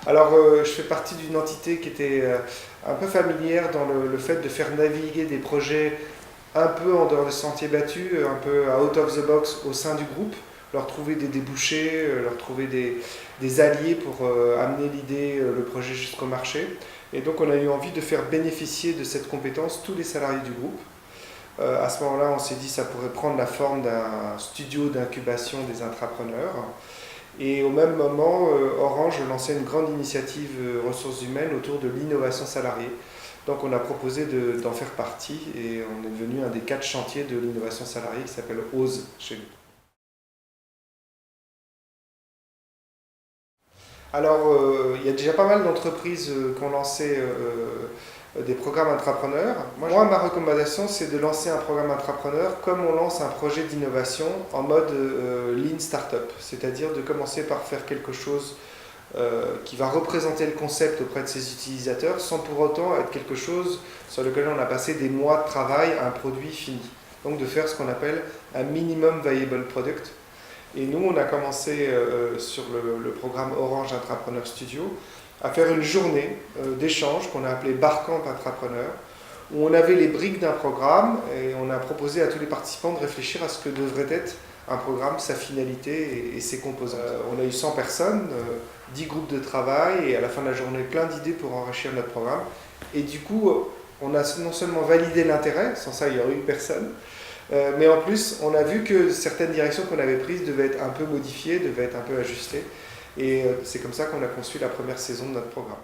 Alors, je fais partie d'une entité qui était un peu familière dans le fait de faire naviguer des projets un peu en dehors des sentiers battus, un peu out of the box au sein du groupe, leur trouver des débouchés, leur trouver des alliés pour amener l'idée, le projet jusqu'au marché. Et donc, on a eu envie de faire bénéficier de cette compétence tous les salariés du groupe. À ce moment-là, on s'est dit que ça pourrait prendre la forme d'un studio d'incubation des intrapreneurs. Et au même moment, Orange lançait une grande initiative ressources humaines autour de l'innovation salariée. Donc on a proposé d'en faire partie et on est devenu un des 4 chantiers de l'innovation salariée qui s'appelle OSE chez nous. Alors, il y a déjà pas mal d'entreprises qui ont lancé des programmes intrapreneurs. Moi, ma recommandation, c'est de lancer un programme intrapreneur comme on lance un projet d'innovation en mode Lean Startup, c'est-à-dire de commencer par faire quelque chose qui va représenter le concept auprès de ses utilisateurs sans pour autant être quelque chose sur lequel on a passé des mois de travail à un produit fini. Donc de faire ce qu'on appelle un minimum viable product. Et nous, on a commencé sur le programme Orange Intrapreneur Studio à faire une journée d'échange qu'on a appelée Barcamp Intrapreneur, où on avait les briques d'un programme et on a proposé à tous les participants de réfléchir à ce que devrait être un programme, sa finalité et ses composantes. On a eu 100 personnes, 10 groupes de travail et à la fin de la journée, plein d'idées pour enrichir notre programme. Et du coup, on a non seulement validé l'intérêt, sans ça il n'y aurait eu personne, mais en plus, on a vu que certaines directions qu'on avait prises devaient être un peu modifiées, devaient être un peu ajustées. Et c'est comme ça qu'on a conçu la première saison de notre programme.